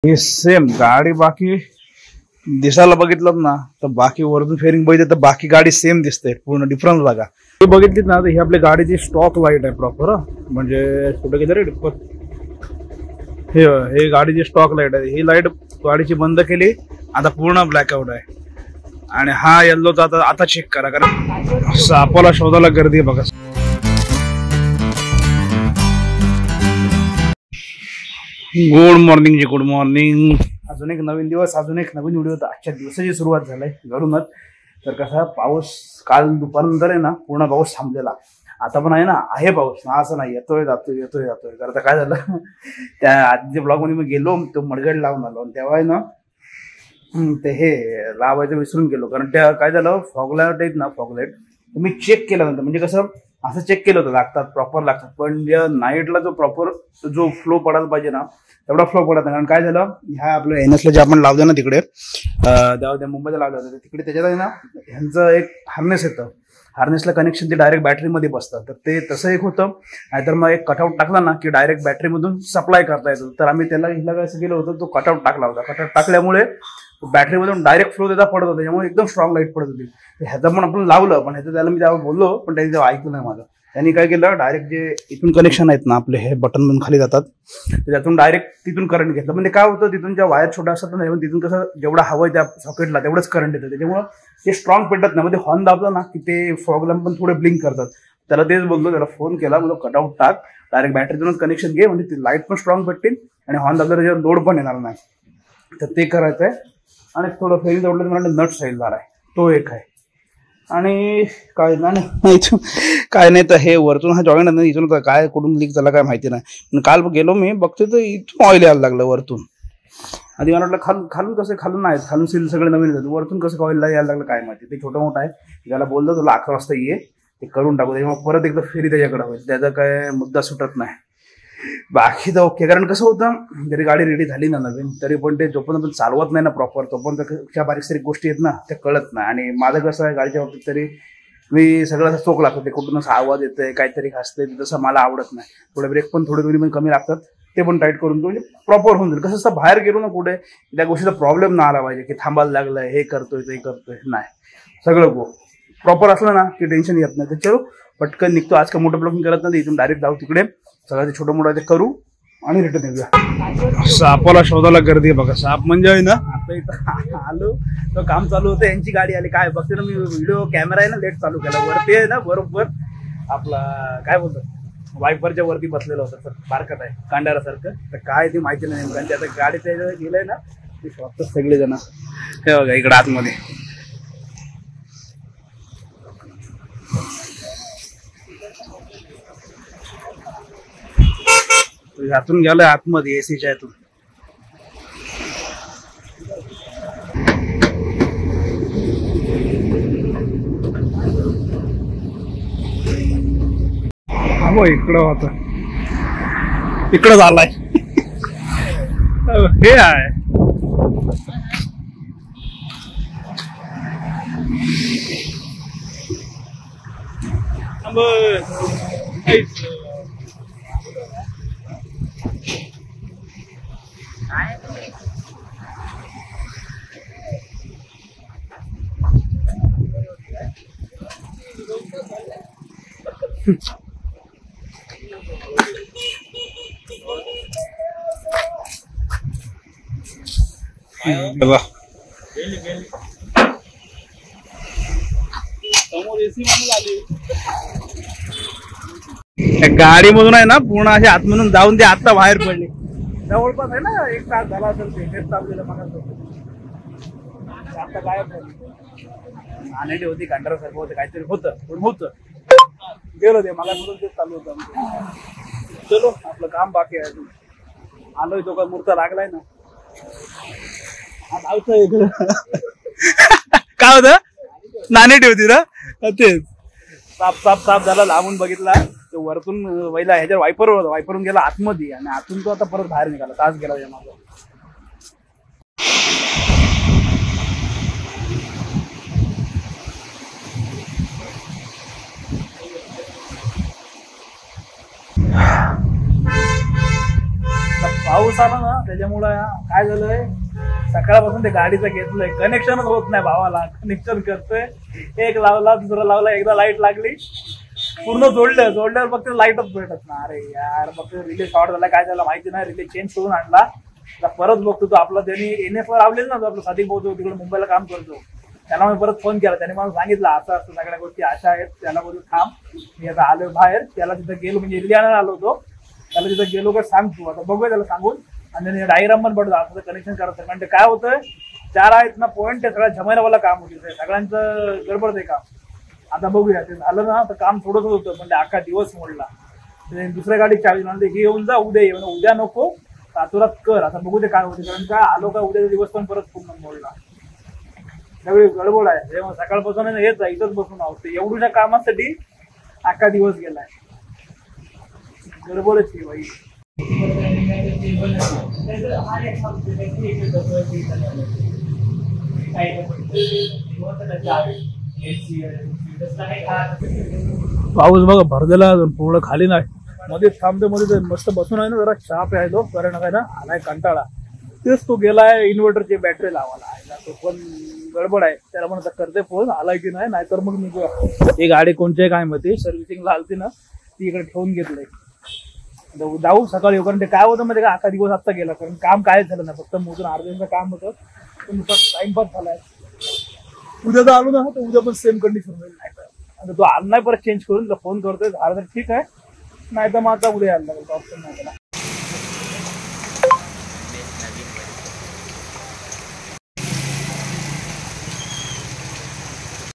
हे सेम गाडी बाकी दिसायला बघितलं ना तर बाकी वरून फेरिंग बघितलं तर बाकी गाडी सेम दिसते, पूर्ण डिफरन्स बघा. हे बघितलीत ना तर ही आपल्या गाडीची स्टॉक लाईट आहे प्रॉपर, म्हणजे कुठे गेलं रे हे गाडीची स्टॉक लाईट आहे. ही लाईट गाडीची बंद केली, आता पूर्ण ब्लॅकआउट आहे. आणि हा येल्लोचा आता चेक करा, कारण सापाला शोधायला गर्दी आहे बघा. गुड मॉर्निंग जी, गुड मॉर्निंग. अजून एक नवीन दिवस, अजून एक नवीन व्हिडिओ. आजच्या दिवसाची सुरुवात झालाय घरूनच. तर कसा पाऊस काल दुपारनंतर आहे ना पूर्ण पाऊस थांबलेला, आता पण आहे ना, आहे पाऊस ना, असं नाही येतोय जातोय येतोय जातोय. तर आता काय झालं, त्या आजच्या ब्लॉग मध्ये मी गेलो, तो मडगड लावून आलो, आणि तेव्हा आहे ना ते हे लावायचं विसरून गेलो. कारण त्या काय झालं, फॉगलाईट आहेत ना, फॉगलाईट मी चेक केलं नंतर, म्हणजे कसं असं चेक केलं होतं, लागतात प्रॉपर लागतात, पण नाईटला जो प्रॉपर जो फ्लो पडायला पाहिजे ना तेवढा फ्लो पडत नाही. कारण काय झालं, ह्या आपलं एनएसला जे आपण लावलं ना तिकडे, त्या मुंबईला लावलं होतं तिकडे, त्याच्यात आहे ना ह्यांचं एक हार्नेस येतं, हार्नेसला कनेक्शन ते डायरेक्ट बॅटरीमध्ये बसतं. तर ते तसं एक होतं, नाहीतर मग एक कटआउट टाकला ना की डायरेक्ट बॅटरीमधून सप्लाय करता येतो. तर आम्ही त्याला हिला कसं केलं होतं, तो कटआउट टाकला होता. कटआउट टाकल्यामुळे बॅटरीमधून डायरेक्ट फ्लो त्याचा पडत होता, त्यामुळे एकदम स्ट्रॉंग लाईट पडत होती. ह्याचं पण आपण लावलं, पण ह्याचं त्याला मी त्यावर बोललो, पण त्यांनी तेव्हा ऐकलं नाही माझं. त्यांनी काय केलं, डायरेक्ट जे इथून कनेक्शन आहेत ना आपले, हे बटन मधून खाली जातात, त्यातून डायरेक्ट तिथून करंट घेतलं. म्हणजे काय होतं, तिथून ज्या वायर छोट्या असतात ना, तिथून कसं जेवढा हवं आहे त्या सॉकेटला तेवढंच करंट येतं, त्याच्यामुळे ते स्ट्रॉंग पेटत नाही. मध्ये हॉर्न दाबलं ना की ते फॉग लॅम्प पण थोडे ब्लिंक करतात. त्याला तेच बोललो, त्याला फोन केला, म्हणजे कटआउट टाक, डायरेक्ट बॅटरीतूनच कनेक्शन घे, म्हणजे ती लाईट पण स्ट्रॉंग पेटतील आणि हॉर्न दाबलं त्याच्यावर लोड पण येणार नाही. तर ते करायचं आहे. आणि थोडं फेरी जोडलं म्हणजे नट साईल झाला आहे, तो एक आहे. आणि काय नाही काय नाही, तर हे वरतून हा जॉईंट आहे, इथून काय कुठून लीक झाला काय माहिती नाही. पण काल गेलो मी बघते तर इथून ऑइल यायला लागलं वरतून. आधी मला वाटलं खालून कसं, खालून नाही, खालून सील सगळे नवीन येतात, वरतून कसं ऑइल यायला लागलं काय माहिती. ते छोटं मोठं आहे, त्याला बोललो तुला 11 वाजता ये, ते करून टाकू, त्याच्यामुळे परत एकदा फेरी त्याच्याकडे होईल, त्याचा काय मुद्दा सुटत नाही. बाकी तर ओके. कारण कसं होतं, जरी गाडी रेडी झाली ना नवीन, तरी पण ते जोपर्यंत आपण चालवत नाही ना प्रॉपर, तोपर्यंत त्या बारीक गोष्टी आहेत ना त्या कळत नाही. आणि माझं कसं आहे गाडीच्या बाबतीत, तरी मी सगळं असं चोख लागतं, ते कुठून असं आवाज येतोय, काहीतरी खासतंय, तसं मला आवडत नाही. थोडे ब्रेक पण थोडे दोन्ही पण कमी लागतात, ते पण टाईट करून म्हणजे प्रॉपर होऊन जाईल. कसं असं बाहेर गेलो ना कुठे, त्या गोष्टीचा प्रॉब्लेम ना आला पाहिजे की थांबायला लागलं, हे करतोय ते करतोय, नाही, सगळं प्रॉपर असलं ना की टेन्शन येत नाही. त्याच्यावर पटकन निघतो. आज का मोठं ब्लॉगिंग करत नाही, इथून डायरेक्ट जाऊ तिकडे, सगळं छोटं मोठं ते करू आणि रिटर्न येऊया. सापाला शोधायला गर्दी आहे बघा. साप म्हणजे आहे ना, आता इथं आलो तर काम चालू होतं, यांची गाडी आली, काय बघते ना मी, व्हिडिओ कॅमेरा आहे ना लेट चालू केला, वरती आहे ना बरोबर आपला काय बोलतात वायपरच्या वरती बसलेलं होतं, बारकत आहे कांडारासारखं. तर काय ती माहिती नाही नेमकं, आता गाडीच्या गेलंय ना ते शॉपच सगळे जण. हे बघा इकडे आतमध्ये यातून गेलोय आतमध्ये, एसीच्या यातून. हो इकडं होत, इकडं झालाय हे आहे. गाडी मधून आहे ना पूर्ण असे आतमधून जाऊन ते आता बाहेर पडले. जवळपास आहे ना 1 तास झाला असेल ते तेच चाललेलं मला. आता काय आनेटी होती, कांडारासारखं होतं, काहीतरी होतं पण होतं, गेलो ते मला म्हणून तेच चालू होतं. चलो आपलं काम बाकी आहे अजून. आलोय तो का मूर्त लागलाय ना काय होतं, नानेटी होती ना तेच. साप झाला, लांबून बघितला तो वरतून पहिला ह्याच्यावर वायपर होता, वायपरून गेला आतमध्ये, आणि आतून तो आता परत बाहेर निघाला, तास गेला माझा. पाऊस आला ना त्याच्यामुळं काय झालंय, सकाळपासून ते गाडीचं घेतलंय, कनेक्शनच होत नाही भावाला. कनेक्शन करतोय, एक लावला दुसरा लावला, एकदा लाईट लागली पूर्ण जोडल्यावर फक्त लाईटच भेटत ना. अरे यार फक्त रिले शॉर्ट झाला, काय झालं माहिती नाही, रिले चेंज करून आणला. आता परत बघतो तो आपला त्यांनी NS ला लावलेला ना, तो आपला सादिक भाऊ तिकडे मुंबईला काम करतो, त्याला मी परत फोन केला. त्याने मला सांगितलं असं असं सगळ्या गोष्टी अशा आहेत. त्याला बोलू थांब, मी आता आलोय बाहेर. त्याला तिथं गेलो, म्हणजे इडली आणायला आलो होतो, त्याला तिथं गेलो का सांग तू. आता बघूया त्याला सांगून, आणि डायग्राम पण पडतो असं कनेक्शन करायचं. कारण ते काय होतंय, 4 आहेत ना पॉईंट, ते सगळ्या झमेरावाला काम होते, सगळ्यांचं गडबड ते काम. आता बघूया ते झालं ना तर काम थोडंच होतं, म्हणजे अख्खा दिवस मोडला. दुसऱ्या गाडी चावी म्हणते हे येऊन जा, उद्या ये, उद्या नको सातुरात कर. आता बघू ते काय होते, कारण काय आलो का उद्याचा दिवस पण परत पूर्ण मोडला. सगळी गडबड आहे. जेव्हा सकाळपासून हेच आहे, इथंच बसून आहोत, एवढ्या कामासाठी अख्खा दिवस गेलाय. गडबडच आहे बाई. पाऊस बघा भरलेला अजून पूर्ण खाली नाही, मध्ये थांबते, मध्ये मस्त बसून आहे ना, जरा चहा प्यायलो, कारण काय ना आलाय कंटाळा. तेच तो गेलाय इन्व्हर्टरची बॅटरी लावायला, तो पण गडबड आहे. त्याला म्हणता करते फोन आलाय की नाही, नाहीतर मग मी ही गाडी कोणची आहे काय माहिती, सर्व्हिसिंगला आलती ना, ती इकडे ठेवून घेतलंय. जाऊ सकाळी, कारण ते काय होतं मध्ये का अख्खा दिवस आत्ता गेला, कारण काम काय झालं ना, फक्त मोजून अर्ध्यांचं काम होतं, पण टाइमपास झालाय. उद्या तर आलो ना तर उद्या पण सेम कंडिशन होईल. नाही तर आता तो आला नाही, परत चेंज करून तुला फोन करतोय, झालं तर ठीक आहे, नाही तर मग आता उद्या यायला लागेल, ऑप्शन नाही त्याला.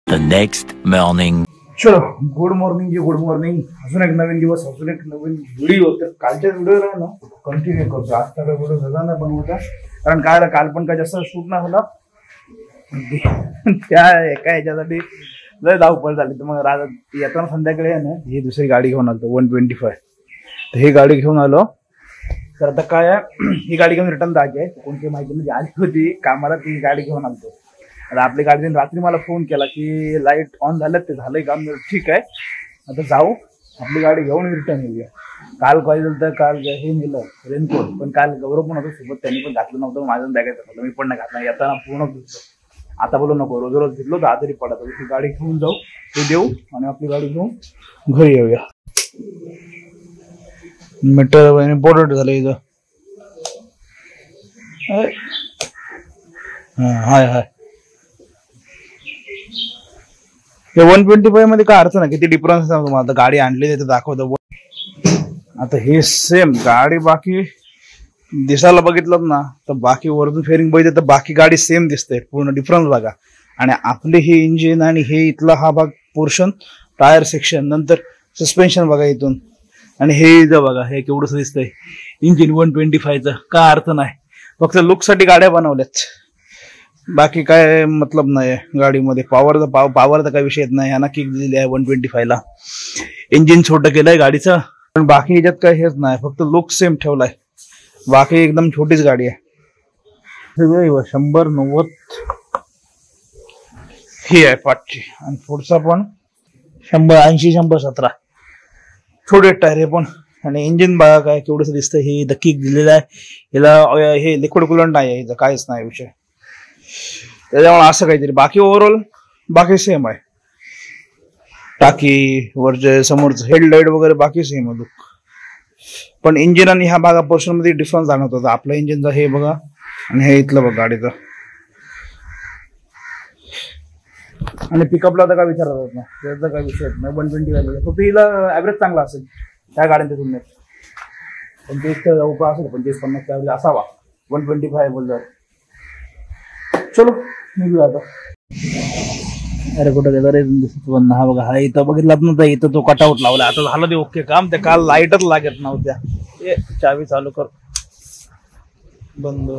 The next morning. चलो गुड मॉर्निंग जी, गुड मॉर्निंग. अजून एक नवीन दिवस, अजून एक नवीन व्हिडिओ. तर कालच्या व्हिडिओला ना कंटिन्यू करतो, आज काय व्हिडिओ झाला नाही बनवता, कारण काय काल पण काय जास्त शूट नाही होला. त्या एका याच्यासाठी लय धावपळ झाली. तर मग येताना संध्याकाळी आहे ना, ही दुसरी गाडी घेऊन आलो 125. तर ही गाडी घेऊन आलो. तर आता काय आहे, ही गाडी घेऊन रिटर्न जायची आहे. कोणती माहिती म्हणजे आली होती कामाला, ती गाडी घेऊन आलतो. आता आपली गाडीने रात्री मला फोन केला की लाईट ऑन झालं, ते झालंय काम. ठीक आहे, आता जाऊ आपली गाडी घेऊन रिटर्न येऊया. काल काय झालं तर काल हे नेलं रेनकोट, पण काल गौरव पण होतं सोबत, त्यांनी पण घातलं नव्हतं, माझ्या बॅगेत होतं, मी पण नाही घातला. येताना पूर्ण भिजलो. आता बोलू नको, रोज रोज भिजलो तर आजारी पडत. ती गाडी घेऊन जाऊ, ते देऊ, आणि आपली गाडी घेऊन घरी येऊया. मीटर इम्पॉर्टंट झालं इथं. हाय हाय, हे 125 मध्ये काय अर्थ नाही, किती डिफरन्स आहे तुम्हाला. आता गाडी आणली तिथे दाखवतो. आता हे सेम गाडी, बाकी दिसायला बघितलं ना तर बाकी वरतून फेरिंग बघितलं तर बाकी गाडी सेम दिसते, पूर्ण डिफरन्स बघा. आणि आपले हे इंजिन आणि हे इथला हा भाग पोर्शन, टायर सेक्शन, नंतर सस्पेन्शन बघा इथून, आणि हे इथं बघा, हे केवढंच दिसतंय इंजिन 125चं. काय अर्थ नाही, फक्त लुकसाठी गाड्या बनवल्यात, बाकी काय मतलब नाही गाडीमध्ये. पॉवरचा काही विषय नाही. ह्याना किक दिलेली आहे 125ला, इंजिन छोटं केलंय गाडीचं, पण बाकी ह्याच्यात काही हेच नाही, फक्त लुक सेम ठेवलाय. बाकी एकदम छोटीच गाडी आहे. 190 ही आहे 5ची, आणि पुढचा पण 180 117. छोटे टायर हे पण. आणि इंजिन बघा काय केवढंच दिसतं. हे द किक दिलेलं आहे, याला हे लिक्विड कुलंट नाही आहे, इथं काहीच नाही विषय, त्याच्यामुळे असं काहीतरी. बाकी ओव्हरऑल बाकी सेम आहे. टाकी वरचे समोरचं हेडलाईट वगैरे बाकी सेम आहे लुक, पण इंजिन आणि ह्या भागा पोर्शन मध्ये डिफरन्स जाणवत होता. आपल्या इंजिनचा हे बघा, आणि हे इथलं बघा गाडीचं. आणि पिकअपला तर काय विचारत नाही, त्याचा काय विषय नाही. 120 फक्त हिला ऍव्हरेज चांगला असेल त्या गाड्यांच्या तुलनेत. 25 असेल, 25-50 ऍव्हरेज असावा 125 बोलल्यावर. चलो निघूया आता. अरे कुठं गेला रे दिसत पण हा बघा, हा इथं बघितलात ना तर इथं तो कटआउट लावला. आता झालं ते ओके काम. ते काल लाईटच लागत नव्हत्या. ए चावी चालू कर, बंद.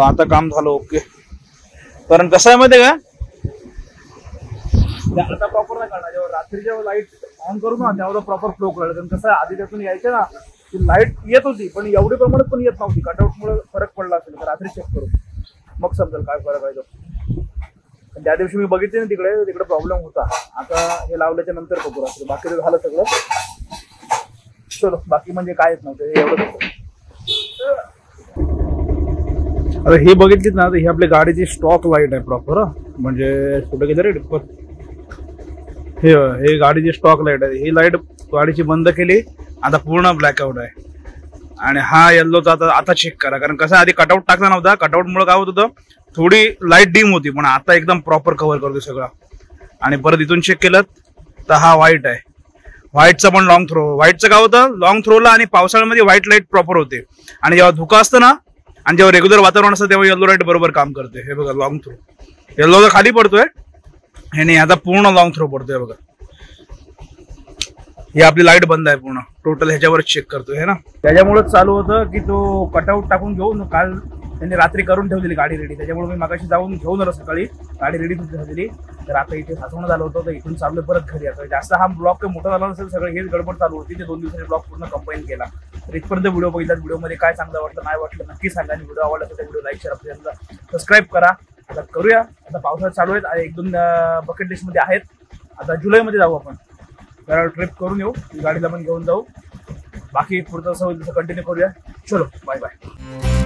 आता काम झालं ओके. कारण कसं आहे माहिती का, आता प्रॉपर नाही काढणार. जेव्हा रात्री जेव्हा लाईट ऑन करू ना तेव्हा प्रॉपर फ्लो कळलं. कारण कसं आधी त्यातून यायचं ना, ती लाईट येत होती पण एवढी प्रमाणात पण येत नव्हती. कटआउटमुळे फरक पडला असेल, तर रात्री चेक करू मग समजेल काय फरक आहे तो. त्या दिवशी मी बघितले ना तिकडे प्रॉब्लेम होता. आता हे लावल्याच्या नंतर बघू रात्री. बाकी झालं सगळं. चलो बाकी म्हणजे कायच नव्हतं एवढं. आता हे बघितलीत ना तर ही आपल्या गाडीची स्टॉक लाईट आहे प्रॉपर. म्हणजे कुठे गेलं रे टिप्पर. हे गाडीची स्टॉक लाईट आहे. ही लाईट गाडीची बंद केली आता पूर्ण ब्लॅकआउट आहे. आणि हा येल्लोचा आता चेक करा, कारण कसं आधी कटआउट टाकला नव्हता. कटआउटमुळे काय होत होतं थोडी लाईट डीम होती, पण आता एकदम प्रॉपर कव्हर करतो सगळं. आणि परत इथून चेक केलं तर हा व्हाईट आहे. व्हाईटचा पण लॉंग थ्रो. व्हाईटचं काय होतं लॉंग थ्रोला आणि पावसाळ्यामध्ये व्हाईट लाईट प्रॉपर होते. आणि जेव्हा धुका असतं ना आणि जेव्हा रेग्युलर वातावरण असतं तेव्हा येल्लो लाईट बरोबर काम करते. हे बघा लॉंग थ्रो. येल्लो तर खाली पडतोय हे नाही, आता पूर्ण लॉंग थ्रो पडतोय बघा. ही आपली लाईट बंद आहे पूर्ण टोटल. ह्याच्यावर चेक करतोय हे ना. त्याच्यामुळेच चालू होतं की तो कटआउट टाकून घेऊन काल त्यांनी रात्री करून ठेवलेली गाडी रेडी. त्याच्यामुळे मी मागाशी जाऊन घेऊन आलो सकाळी. गाडी रेडी झालेली. तर आता इथे साचवणं झालं होतं तर इथून चाललं परत घरी. आता जास्त हा ब्लॉग काही मोठा झाला नसेल, सगळं हेच गडबड चालू होती. ते 2 दिवसाचे ब्लॉग पूर्ण कंबाईन केला. तर इथपर्यंत व्हिडिओ बघितला. व्हिडिओमध्ये काय चांगलं वाटलं नाही वाटलं नक्की सांगा. आणि व्हिडिओ आवडला तर व्हिडिओ लाईक शेअर आपल्याला सबस्क्राईब करा. आता करूया. आता पावसाळ्यात चालू आहेत. 1-2 बकेट लिस्टमध्ये आहेत. आता जुलैमध्ये जाऊ आपण. तर ट्रिप करून येऊ. गाडीला पण घेऊन जाऊ. बाकी पुढचं असं कंटिन्यू करूया. चलो बाय बाय.